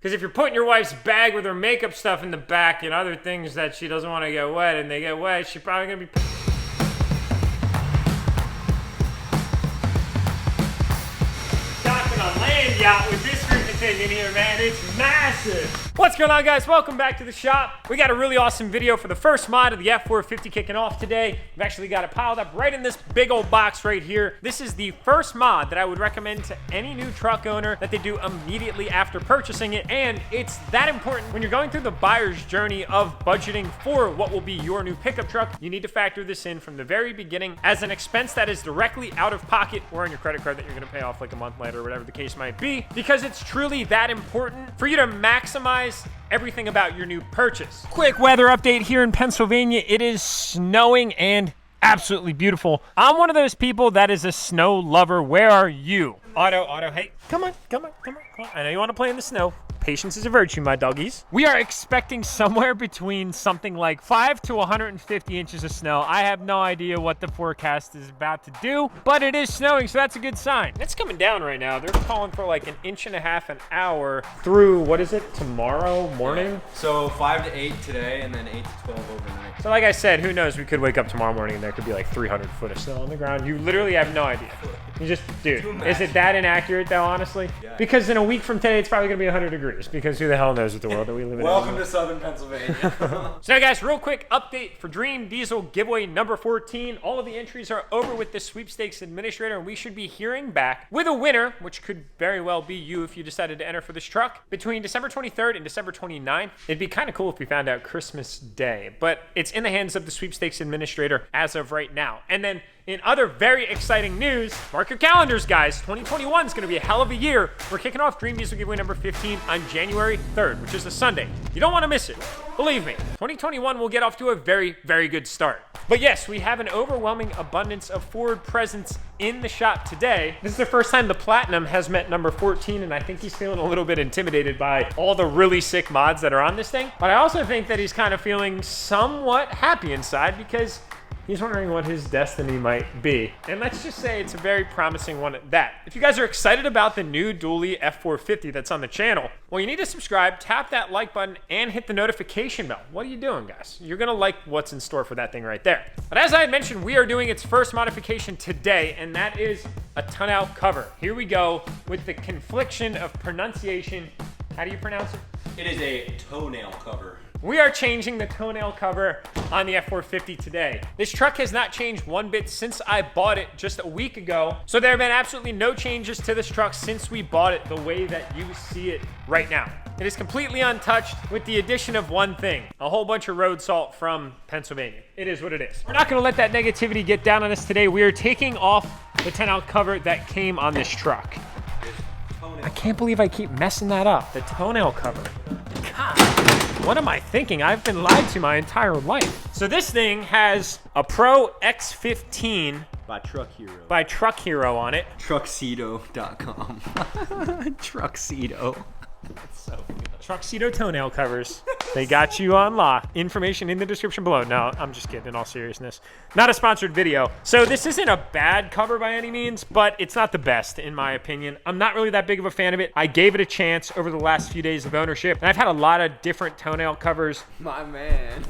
Because if you're putting your wife's bag with her makeup stuff in the back and other things that she doesn't want to get wet and they get wet, she's probably going to be... Docking a land yacht with this freaking thing in here, man. It's massive. What's going on, guys? Welcome back to the shop. We got a really awesome video for the first mod of the F450 kicking off today. We've actually got it piled up right in this big old box right here. This is the first mod that I would recommend to any new truck owner that they do immediately after purchasing it. And it's that important when you're going through the buyer's journey of budgeting for what will be your new pickup truck. You need to factor this in from the very beginning as an expense that is directly out of pocket or on your credit card that you're going to pay off like a month later or whatever the case might be, because it's truly that important for you to maximize everything about your new purchase. Quick weather update here in Pennsylvania. It is snowing and absolutely beautiful. I'm one of those people that is a snow lover. Where are you? Otto, hey, come on. I know you want to play in the snow. Patience is a virtue, my doggies. We are expecting somewhere between something like 5 to 150 inches of snow. I have no idea what the forecast is about to do, but it is snowing, so that's a good sign. It's coming down right now. They're calling for like 1.5 inches an hour through, what is it, tomorrow morning? Yeah. So 5 to 8 today, and then 8 to 12 overnight. So like I said, who knows? We could wake up tomorrow morning and there could be like 300 foot of snow on the ground. You literally have no idea. You just, dude, is it that inaccurate though, honestly? Yeah. Because in a week from today, it's probably gonna be 100 degrees, because who the hell knows what the world that we live in. Welcome to Southern Pennsylvania. So now, guys, real quick update for Dream Diesel giveaway number 14. All of the entries are over with the sweepstakes administrator, and we should be hearing back with a winner, which could very well be you if you decided to enter for this truck, between December 23rd and December 29th. It'd be kind of cool if we found out Christmas Day, but it's in the hands of the sweepstakes administrator as of right now. And then in other very exciting news, mark your calendars, guys. 2021 is going to be a hell of a year. We're kicking off Dream Diesel giveaway number 15 on January 3rd, which is a Sunday. You don't want to miss it. Believe me, 2021 will get off to a very, very good start. But yes, we have an overwhelming abundance of Ford presence in the shop today. This is the first time the Platinum has met number 14, and I think he's feeling a little bit intimidated by all the really sick mods that are on this thing. But I also think that he's kind of feeling somewhat happy inside because he's wondering what his destiny might be. And let's just say it's a very promising one at that. If you guys are excited about the new dually F450 that's on the channel, well, you need to subscribe, tap that like button, and hit the notification bell. What are you doing, guys? You're gonna like what's in store for that thing right there. But as I had mentioned, we are doing its first modification today, and that is a tonneau cover. Here we go with the confliction of pronunciation. How do you pronounce it? It is a toenail cover. We are changing the toenail cover on the F450 today. This truck has not changed one bit since I bought it just a week ago. So there have been absolutely no changes to this truck since we bought it the way that you see it right now. It is completely untouched with the addition of one thing, a whole bunch of road salt from Pennsylvania. It is what it is. We're not gonna let that negativity get down on us today. We are taking off the tonneau cover that came on this truck. I can't believe I keep messing that up. The tonneau cover. God. What am I thinking? I've been lied to my entire life. So this thing has a Pro X15 by Truck Hero on it. Truckcedo.com. Truckcedo. That's so good. Truckcedo toenail covers. They got you on lock. Information in the description below. No, I'm just kidding, in all seriousness. Not a sponsored video. So this isn't a bad cover by any means, but it's not the best in my opinion. I'm not really that big of a fan of it. I gave it a chance over the last few days of ownership, and I've had a lot of different toenail covers. My man.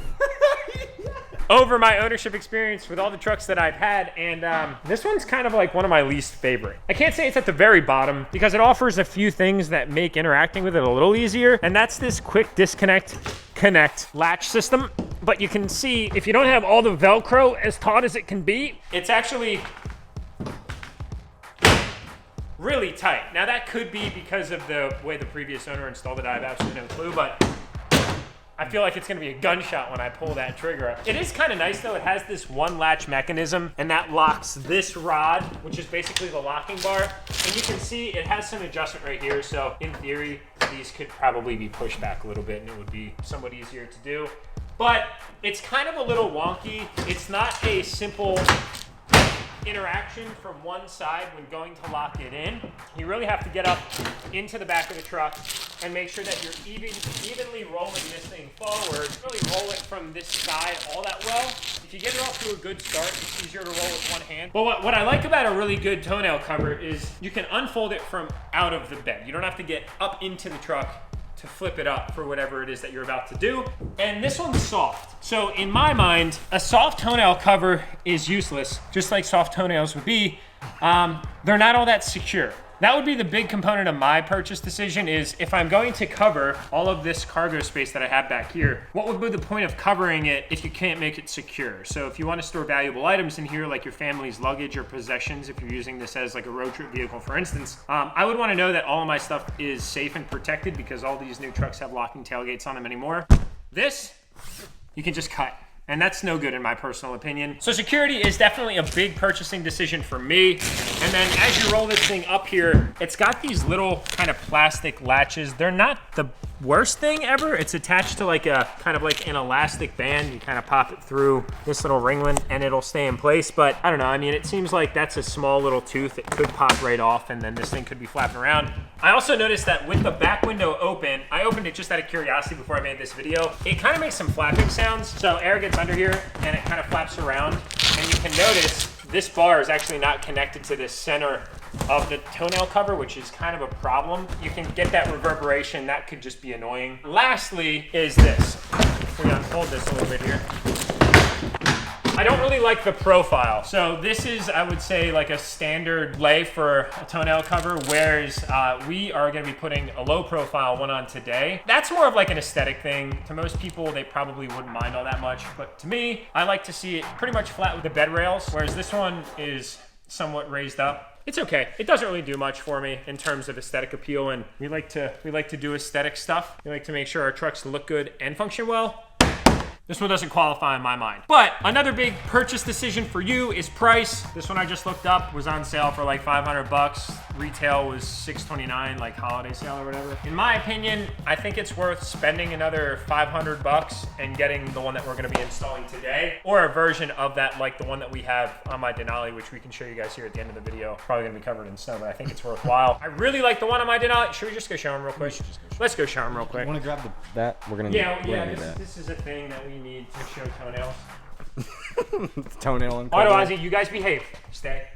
Over my ownership experience with all the trucks that I've had, and this one's kind of like one of my least favorite. I can't say it's at the very bottom because it offers a few things that make interacting with it a little easier, and that's this quick disconnect connect latch system. But you can see if you don't have all the Velcro as taut as it can be, it's actually really tight. Now that could be because of the way the previous owner installed it. I have absolutely no clue, but I feel like it's gonna be a gunshot when I pull that trigger up. It is kind of nice though. It has this one latch mechanism, and that locks this rod, which is basically the locking bar. And you can see it has some adjustment right here. So in theory, these could probably be pushed back a little bit and it would be somewhat easier to do. But it's kind of a little wonky. It's not a simple interaction from one side when going to lock it in. You really have to get up into the back of the truck and make sure that you're evenly rolling this thing forward. Really roll it from this side all that well. If you get it off to a good start, it's easier to roll with one hand. But what I like about a really good toenail cover is you can unfold it from out of the bed. You don't have to get up into the truck to flip it up for whatever it is that you're about to do. And this one's soft. So in my mind, a soft toenail cover is useless, just like soft toenails would be. They're not all that secure. That would be the big component of my purchase decision is if I'm going to cover all of this cargo space that I have back here, what would be the point of covering it if you can't make it secure? So if you want to store valuable items in here, like your family's luggage or possessions, if you're using this as like a road trip vehicle, for instance, I would want to know that all of my stuff is safe and protected because all these new trucks have locking tailgates on them anymore. This, you can just cut. And that's no good in my personal opinion. So security is definitely a big purchasing decision for me. And then as you roll this thing up here, it's got these little kind of plastic latches. They're not the worst thing ever. It's attached to like a kind of like an elastic band. You kind of pop it through this little ringlet and it'll stay in place. But I don't know, I mean, it seems like that's a small little tooth. It could pop right off and then this thing could be flapping around. I also noticed that with the back window open, I opened it just out of curiosity before I made this video. It kind of makes some flapping sounds. So air gets under here and it kind of flaps around. And you can notice this bar is actually not connected to this center of the toenail cover, which is kind of a problem. You can get that reverberation, that could just be annoying. Lastly is this. We unfold this a little bit here. I don't really like the profile. So this is, I would say, like a standard lay for a toenail cover, whereas we are gonna be putting a low profile one on today. That's more of like an aesthetic thing. To most people, they probably wouldn't mind all that much, but to me, I like to see it pretty much flat with the bed rails, whereas this one is somewhat raised up. It's okay. It doesn't really do much for me in terms of aesthetic appeal, and we like to do aesthetic stuff. We like to make sure our trucks look good and function well. This one doesn't qualify in my mind. But another big purchase decision for you is price. This one I just looked up was on sale for like 500 bucks. Retail was $629, like holiday sale or whatever. In my opinion, I think it's worth spending another 500 bucks and getting the one that we're gonna be installing today, or a version of that like the one that we have on my Denali, which we can show you guys here at the end of the video. Probably gonna be covered in snow, but I think it's worthwhile. I really like the one on my Denali. Should we just go show them real quick? Let's go show them real quick. Want to grab that? We're gonna this is a thing that we need to show toenails. Toenail and Auto Ozzy, you guys behave. Stay.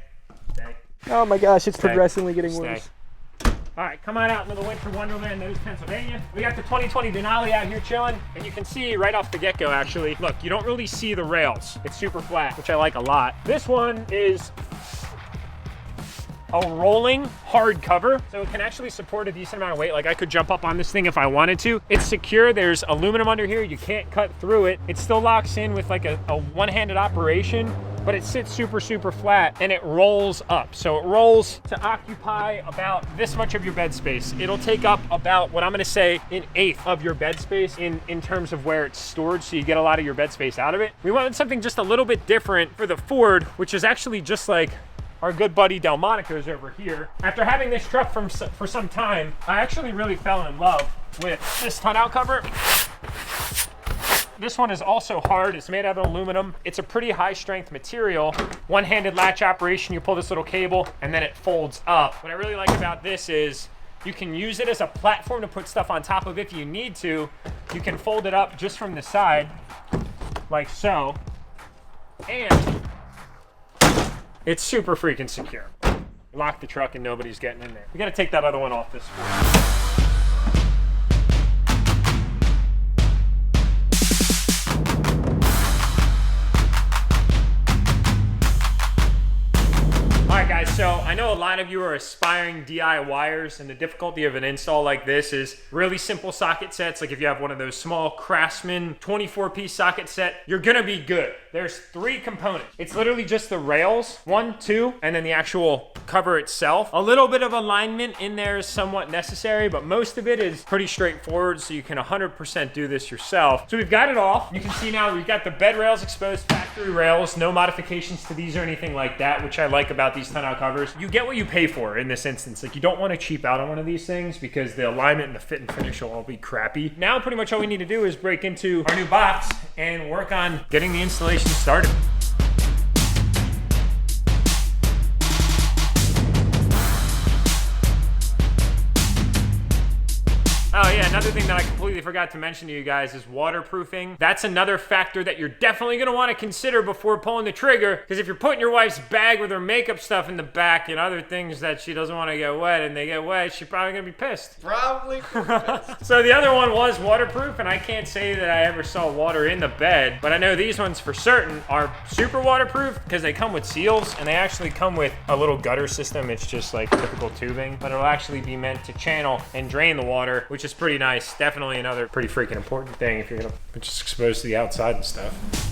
Oh my gosh, it's Stay. progressively getting Stay. worse. All right, come on out into the winter wonderland that is Pennsylvania. We got the 2020 Denali out here chilling, and you can see right off the get-go, actually, look, you don't really see the rails. It's super flat, which I like a lot. This one is a rolling hard cover, so it can actually support a decent amount of weight. Like I could jump up on this thing if I wanted to. It's secure. There's aluminum under here. You can't cut through it. It still locks in with like a one-handed operation, but it sits super, super flat and it rolls up. So it rolls to occupy about this much of your bed space. It'll take up about what I'm gonna say an eighth of your bed space in terms of where it's stored, so you get a lot of your bed space out of it. We wanted something just a little bit different for the Ford, which is actually just like our good buddy Delmonico's over here. After having this truck for some time, I actually really fell in love with this tonneau cover. This one is also hard. It's made out of aluminum. It's a pretty high strength material. One-handed latch operation. You pull this little cable and then it folds up. What I really like about this is you can use it as a platform to put stuff on top of if you need to. You can fold it up just from the side, like so. And it's super freaking secure. Lock the truck and nobody's getting in there. We gotta take that other one off this one. Alright guys, so I know a lot of you are aspiring DIYers, and the difficulty of an install like this is really simple socket sets. Like if you have one of those small Craftsman 24-piece socket set, you're gonna be good. There's 3 components. It's literally just the rails, 1, 2, and then the actual cover itself. A little bit of alignment in there is somewhat necessary, but most of it is pretty straightforward, so you can 100% do this yourself. So we've got it off. You can see now we've got the bed rails exposed, factory rails, no modifications to these or anything like that, which I like about these tonneau covers. You get what you pay for in this instance. Like you don't want to cheap out on one of these things because the alignment and the fit and finish will all be crappy. Now pretty much all we need to do is break into our new box and work on getting the installation started. Oh yeah, another thing that I completely forgot to mention to you guys is waterproofing. That's another factor that you're definitely gonna wanna consider before pulling the trigger, because if you're putting your wife's bag with her makeup stuff in the back and other things that she doesn't wanna get wet and they get wet, she's probably gonna be pissed. Probably pissed. So the other one was waterproof, and I can't say that I ever saw water in the bed, but I know these ones for certain are super waterproof because they come with seals, and they actually come with a little gutter system. It's just like typical tubing, but it'll actually be meant to channel and drain the water, which is pretty nice. Definitely another pretty freaking important thing if you're gonna be just exposed to the outside and stuff.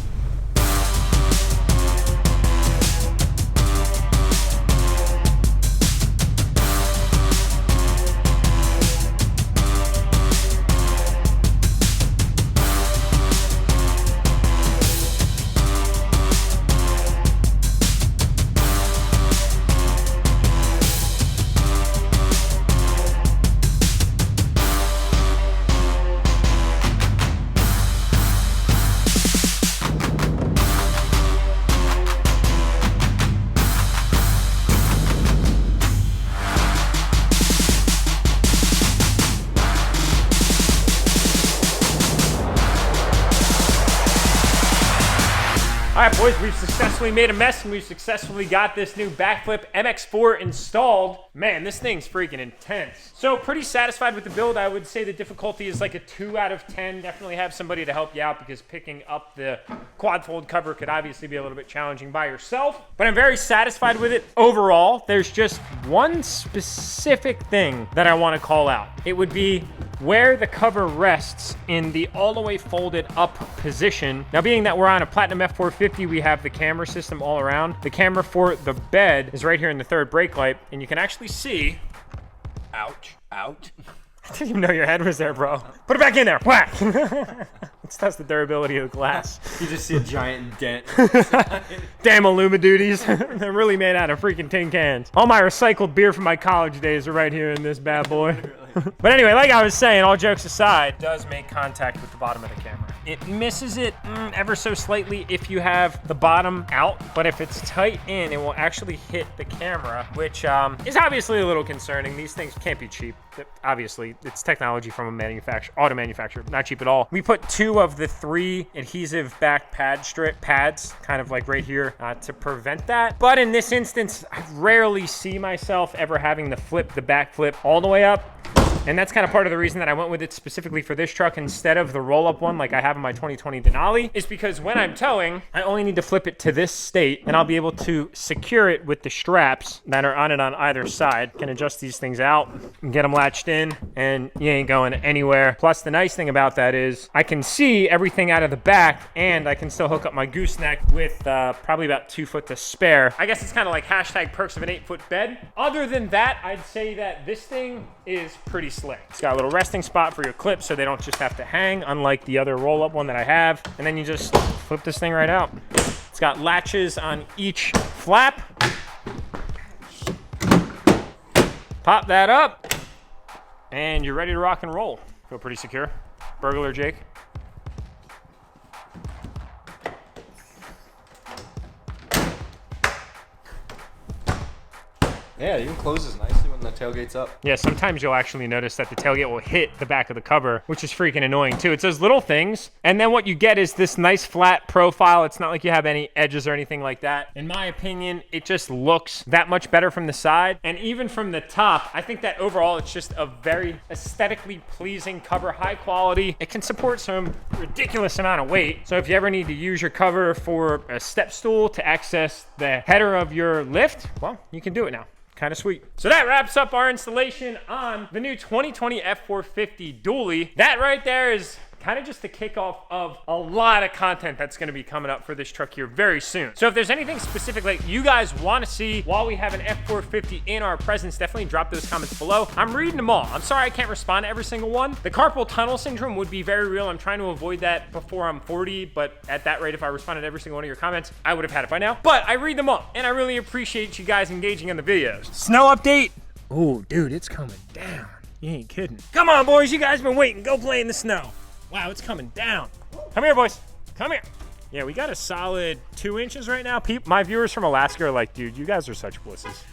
All right, boys, we've successfully made a mess and we've successfully got this new backflip MX4 installed. Man, this thing's freaking intense. So pretty satisfied with the build. I would say the difficulty is like a 2 out of 10. Definitely have somebody to help you out because picking up the quad fold cover could obviously be a little bit challenging by yourself, but I'm very satisfied with it overall. There's just one specific thing that I want to call out. It would be where the cover rests in the all the way folded up position. Now, being that we're on a Platinum F450, we have the camera system all around. The camera for the bed is right here in the third brake light, and you can actually see, ouch. I didn't even know your head was there, bro. Put it back in there, whack. Let's test the durability of the glass. You just see a giant dent. Damn Illuma-duties. They're really made out of freaking tin cans. All my recycled beer from my college days are right here in this bad boy. But anyway, like I was saying, all jokes aside, it does make contact with the bottom of the camera. It misses it ever so slightly if you have the bottom out, but if it's tight in, it will actually hit the camera, which is obviously a little concerning. These things can't be cheap. Obviously, it's technology from a manufacturer, auto manufacturer, not cheap at all. We put 2 of the 3 adhesive back pad strip pads, kind of like right here, to prevent that. But in this instance, I rarely see myself ever having the back flip all the way up. And that's kind of part of the reason that I went with it specifically for this truck instead of the roll-up one like I have in my 2020 Denali, is because when I'm towing, I only need to flip it to this state and I'll be able to secure it with the straps that are on it on either side. Can adjust these things out and get them latched in, and you ain't going anywhere. Plus, the nice thing about that is I can see everything out of the back, and I can still hook up my gooseneck with probably about 2 foot to spare. I guess it's kind of like hashtag perks of an 8-foot bed. Other than that, I'd say that this thing is pretty slick. It's got a little resting spot for your clips so they don't just have to hang, unlike the other roll-up one that I have. And then you just flip this thing right out. It's got latches on each flap. Pop that up, and you're ready to rock and roll. Feel pretty secure. Burglar Jake. Yeah, it even closes nicely when the tailgate's up. Yeah, sometimes you'll actually notice that the tailgate will hit the back of the cover, which is freaking annoying too. It's those little things, and then what you get is this nice flat profile. It's not like you have any edges or anything like that. In my opinion, it just looks that much better from the side, and even from the top. I think that overall it's just a very aesthetically pleasing cover, high quality. It can support some ridiculous amount of weight, so if you ever need to use your cover for a step stool to access the header of your lift, well, you can do it now. Kind of sweet. So that wraps up our installation on the new 2020 F450 dually. That right there is kind of just the kickoff of a lot of content that's going to be coming up for this truck here very soon. So if there's anything specific like you guys want to see while we have an F450 in our presence, definitely drop those comments below. I'm reading them all. I'm sorry I can't respond to every single one. The carpal tunnel syndrome would be very real. I'm trying to avoid that before I'm 40, but at that rate, if I responded to every single one of your comments, I would have had it by now. But I read them all, and I really appreciate you guys engaging in the videos. Snow update. Oh, dude, it's coming down. You ain't kidding. Come on, boys. You guys been waiting. Go play in the snow. Wow, it's coming down. Come here, boys. Come here. Yeah, we got a solid 2 inches right now. My viewers from Alaska are like, dude, you guys are such wusses.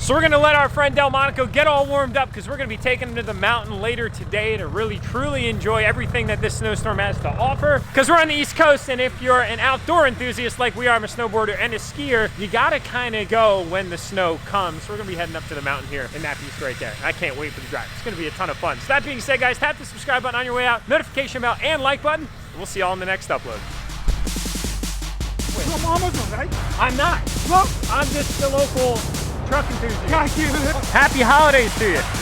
So we're gonna let our friend Delmonico get all warmed up because we're gonna be taking him to the mountain later today to really truly enjoy everything that this snowstorm has to offer. Because we're on the East Coast, and if you're an outdoor enthusiast like we are, I'm a snowboarder and a skier, you gotta kind of go when the snow comes. So we're gonna be heading up to the mountain here in that piece right there. I can't wait for the drive. It's gonna be a ton of fun. So that being said, guys, tap the subscribe button on your way out, notification bell, and like button. And we'll see y'all in the next upload. You're from Amazon, right? I'm not. Well, I'm just the local truck enthusiast. thank you. Happy holidays to you.